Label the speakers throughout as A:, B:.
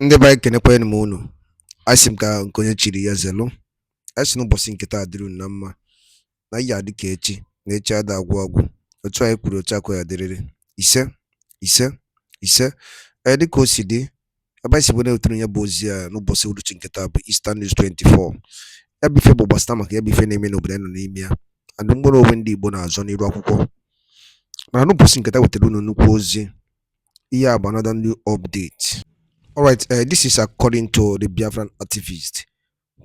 A: Ndị be anyị kenekwanụ m unu. Asị m ka nke onye chiri ya zelu. Asị na ụbọchị nke taa dịrị unu na mma. Na ihe adị ka echi, na echi ada agwụ agwụ. Otu anyị kwuru otu akwa ya dịrịrị. Ise, ise, ise. Dịka o si dị, ebe anyị si bụ na-ewetere ya bụ ozi a n'ụbọchị uhuruchi nke taa bụ Eastern News 24. Ya bụ ife bụ gbasara maka ya bụ ife na-eme n'obodo anyị nọ n'ime ya. And mkpụrụ onwe ndị Igbo na-azọ n'iru akwụkwọ. Mana n'ụbọchị nke taa wetara unu nnukwu ozi. Ihe a bụ another new update. Alright, this is according to the Biafran activist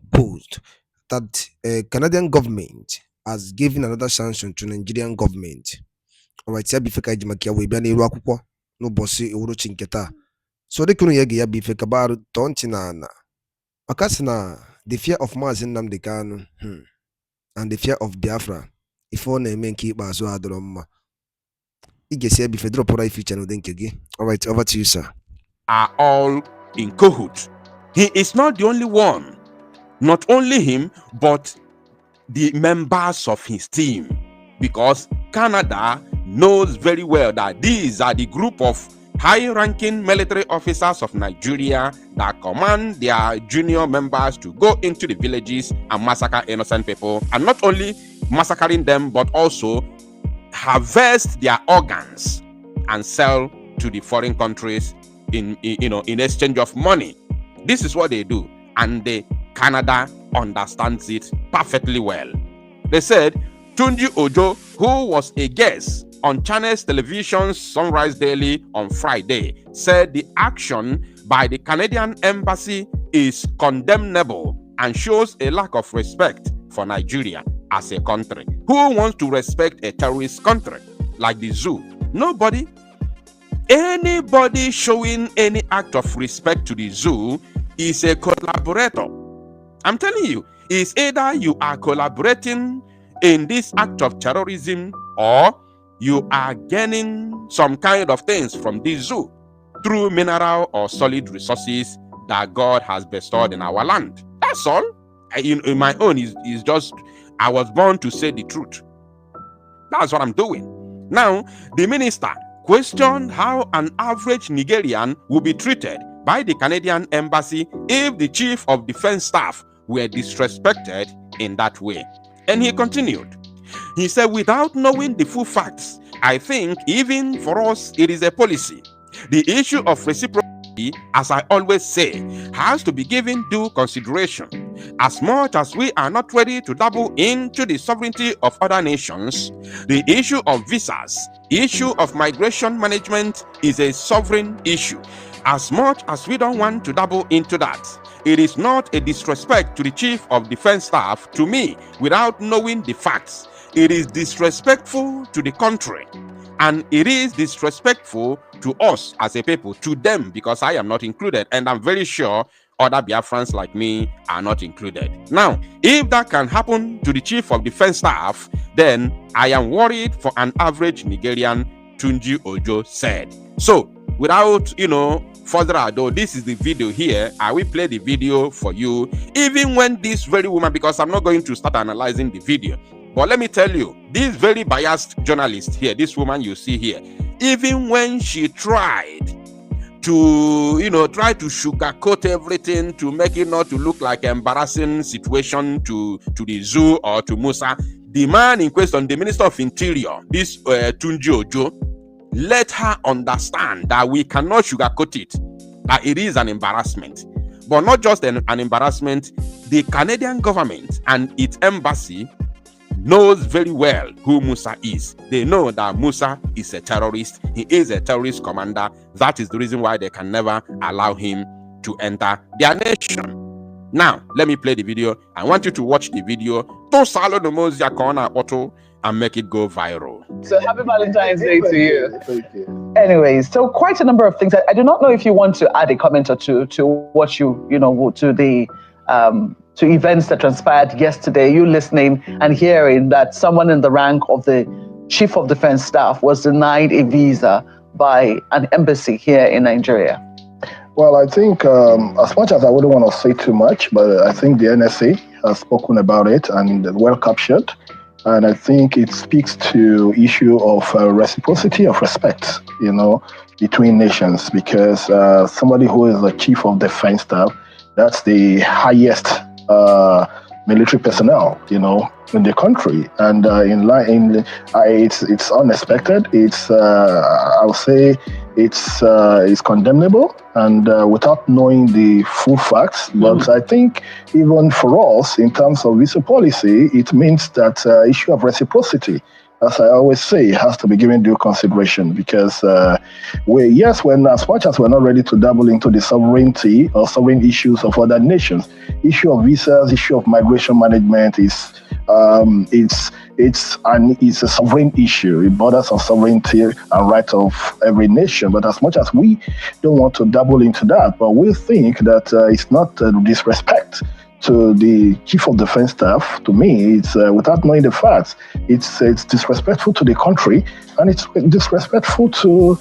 A: post that Canadian government has given another sanction to Nigerian government. Alright, ya bifeka ijimaki ya webia n'iru akwụkwọ n'ụbọchị uhuruchi nke taa. So the kunu yege ya bifeka baru tonti na makasi na the fear of Mazi Nnamdi Kanu and the fear of Biafra if ọ na-eme nke ikpeazụ adọrọ mma. Igesi ya bife drop right feature n'ụdị nke gị. Alright, over to you, sir.
B: Are all in cahoots. He is not the only one. Not only him, but the members of his team. Because Canada knows very well that these are the group of high-ranking military officers of Nigeria that command their junior members to go into the villages and massacre innocent people. And not only massacring them, but also harvest their organs and sell to the foreign countries in exchange of money. This is what they do, and Canada understands it perfectly well. They said Tunji Ojo, who was a guest on Channels Television's Sunrise Daily on Friday, said the action by the Canadian embassy is condemnable and shows a lack of respect for Nigeria as a country. Who wants to respect a terrorist country like the zoo? Nobody. Anybody showing any act of respect to the zoo is a collaborator. I'm telling you, it's either you are collaborating in this act of terrorism or you are gaining some kind of things from this zoo through mineral or solid resources that God has bestowed in our land. That's all. In my own, is just, I was born to say the truth. That's what I'm doing. Now, the minister questioned how an average Nigerian will be treated by the Canadian embassy if the chief of defense staff were disrespected in that way. And he continued. He said, without knowing the full facts, I think even for us, it is a policy. The issue of reciprocity, as I always say, has to be given due consideration. As much as we are not ready to dabble into the sovereignty of other nations, the issue of visas, issue of migration management is a sovereign issue. As much as we don't want to dabble into that, it is not a disrespect to the Chief of Defense Staff, to me, without knowing the facts. It is disrespectful to the country. And it is disrespectful to us as a people, to them, because I am not included. And I'm very sure other Biafrans like me are not included. Now, if that can happen to the Chief of Defense Staff, then I am worried for an average Nigerian, Tunji Ojo said. So, without, further ado, this is the video here. I will play the video for you, even when this very woman, because I'm not going to start analyzing the video. But let me tell you, this very biased journalist here, this woman you see here, even when she tried to, try to sugarcoat everything to make it not to look like an embarrassing situation to the zoo or to Musa, the man in question, the Minister of Interior, this Tunji Ojo, let her understand that we cannot sugarcoat it, that it is an embarrassment. But not just an embarrassment, the Canadian government and its embassy knows very well who Musa is. They know that Musa is a terrorist. He is a terrorist commander. That is the reason why they can never allow him to enter their nation. Now, let me play the video. I want you to watch the video. And make it go viral.
C: So happy Valentine's Day to you. Thank you. Anyways, so quite a number of things. I do not know if you want to add a comment or two to what to the to events that transpired yesterday. You listening and hearing that someone in the rank of the Chief of Defense Staff was denied a visa by an embassy here in Nigeria.
D: Well, I think as much as I wouldn't want to say too much, but I think the NSA has spoken about it and well captured. And I think it speaks to issue of reciprocity of respect, between nations, because somebody who is the chief of defense staff, that's the highest military personnel, in the country, and it's unexpected. It's I would say it's condemnable, and without knowing the full facts. But I think even for us, in terms of visa policy, it means that issue of reciprocity, as I always say, has to be given due consideration, because when as much as we're not ready to dabble into the sovereignty or sovereign issues of other nations, issue of visas, issue of migration management is it's a sovereign issue. It borders on sovereignty and right of every nation. But as much as we don't want to dabble into that, but we think that it's not disrespect to the chief of defense staff. To me, it's without knowing the facts, it's disrespectful to the country, and it's disrespectful to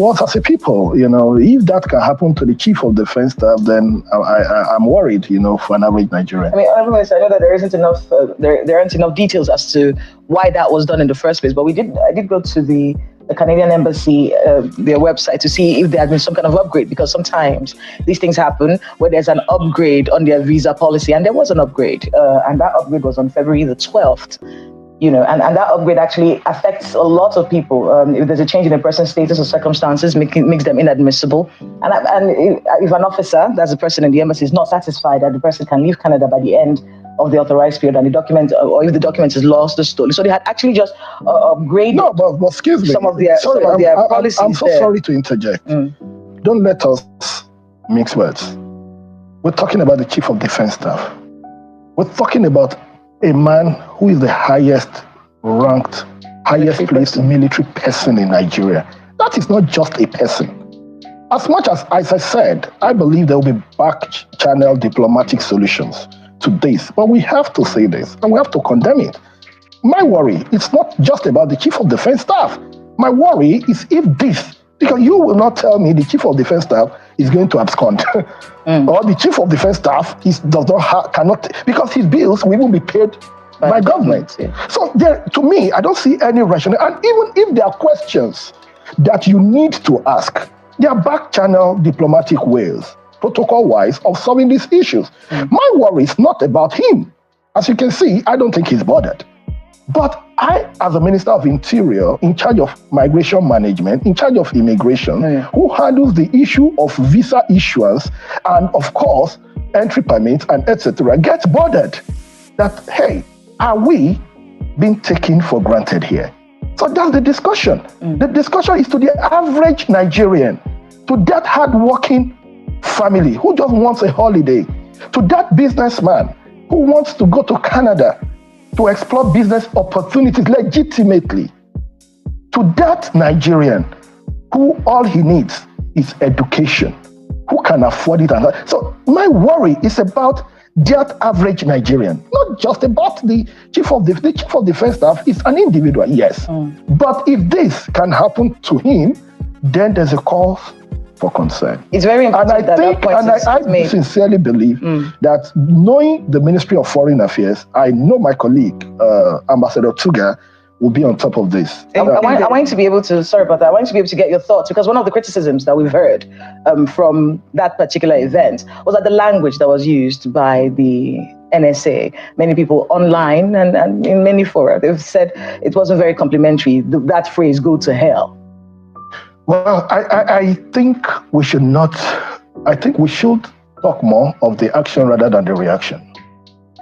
D: us as a people. If that can happen to the chief of defense staff, then I'm worried. For an average Nigerian.
C: I mean, I know that there isn't enough. There aren't enough details as to why that was done in the first place. But I did go to the Canadian Embassy, their website, to see if there had been some kind of upgrade, because sometimes these things happen where there's an upgrade on their visa policy, and there was an upgrade, and that upgrade was on February the 12th. And that upgrade actually affects a lot of people. If there's a change in a person's status or circumstances, makes them inadmissible. And if an officer, that's the person in the embassy, is not satisfied that the person can leave Canada by the end of the authorized period, and the document, or if the document is lost or stolen. So they had actually just upgraded.
D: No, but excuse me.
C: Some of their policies.
D: I'm so sorry to interject. Don't let us mix words. We're talking about the chief of defense staff. We're talking about a man who is the highest ranked, highest placed military person in Nigeria. That is not just a person. As much as I said, I believe there will be back-channel diplomatic solutions to this, but we have to say this, and we have to condemn it. My worry, it's not just about the chief of defense staff. My worry is if this, because you will not tell me the chief of defense staff is going to abscond, or the chief of defense staff cannot, because his bills will be paid by government. So to me, I don't see any rationale. And even if there are questions that you need to ask, there are back-channel diplomatic ways, protocol-wise, of solving these issues. My worry is not about him. As you can see, I don't think he's bothered. But I, as a Minister of Interior, in charge of migration management, in charge of immigration, who handles the issue of visa issuance and, of course, entry permits and etc., gets bothered that, hey, are we being taken for granted here? So that's the discussion. The discussion is to the average Nigerian, to that hardworking family who just wants a holiday, to that businessman who wants to go to Canada to explore business opportunities legitimately, to that Nigerian who all he needs is education, who can afford it. So my worry is about that average Nigerian, not just about the chief of defense staff. Is an individual, yes. But if this can happen to him, then there's a cause for concern.
C: It's very important.
D: I sincerely believe that, knowing the Ministry of Foreign Affairs, I know my colleague, Ambassador Tuga, will be on top of this.
C: I want to be able to, sorry about that, I want to be able to get your thoughts, because one of the criticisms that we've heard from that particular event was that the language that was used by the NSA, many people online and in many fora, they've said it wasn't very complimentary, that phrase, "go to hell."
D: Well, I think we should not, I think we should talk more of the action rather than the reaction.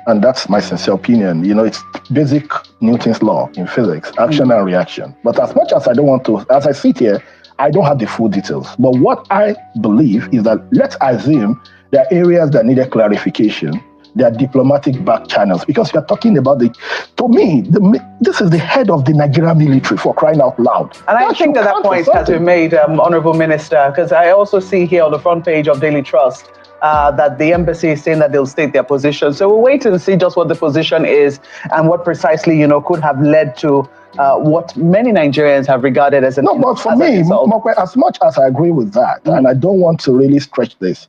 D: And that's my sincere opinion. It's basic Newton's law in physics, action and reaction. But as much as I don't want to, as I sit here, I don't have the full details. But what I believe is that, let's assume there are areas that needed clarification. There are diplomatic back channels, because you're talking about this is the head of the Nigerian military, for crying out loud.
E: And I think that point has been made, Honorable Minister, because I also see here on the front page of Daily Trust that the embassy is saying that they'll state their position. So we'll wait and see just what the position is and what precisely, could have led to what many Nigerians have regarded as an...
D: No, but for me, as much as I agree with that, and I don't want to really stretch this,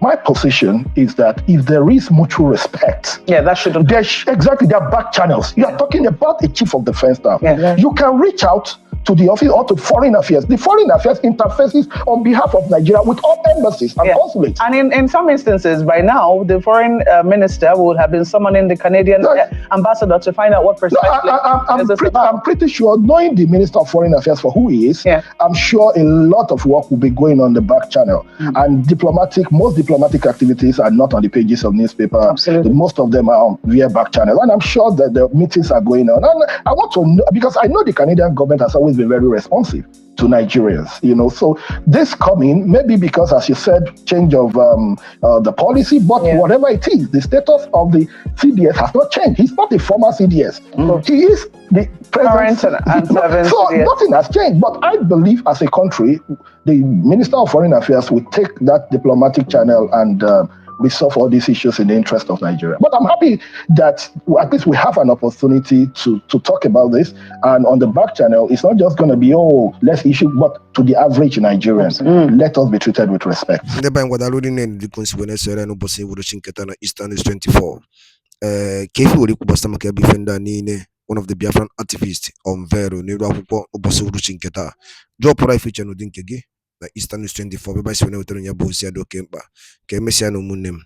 D: My position is that if there is mutual respect,
E: that shouldn't.
D: Exactly, there are back channels. You are talking about a chief of defense staff. You can reach out to the office or to foreign affairs. The foreign affairs interfaces on behalf of Nigeria with all embassies and consulates.
E: And in some instances, by now, the foreign minister would have been summoning the Canadian ambassador to find out what precisely
D: I'm pretty sure, knowing the Minister of Foreign Affairs for who he is, I'm sure a lot of work will be going on the back channel. And most diplomatic activities are not on the pages of newspaper.
E: Absolutely.
D: Most of them are via back channel. And I'm sure that the meetings are going on. And I want to know, because I know the Canadian government has always been very responsive to Nigerians, so this coming, maybe because, as you said, change of the policy, but whatever it is, the status of the CDS has not changed. He's not a former CDS. He is the present. So nothing has changed. But I believe as a country, the Minister of Foreign Affairs will take that diplomatic channel and resolve all these issues in the interest of Nigeria. But I'm happy that at least we have an opportunity to talk about this. And on the back channel, it's not just going to be, let's issue, but to the average Nigerians, let us be treated with respect.
A: Eastern 24. One of the Biafran activists on Vero, Nero Obosu Chinketa. Drop right feature no dinkegi. Eastern 24. By Swenator Yabusia do Kemba. Kemesiano Munem.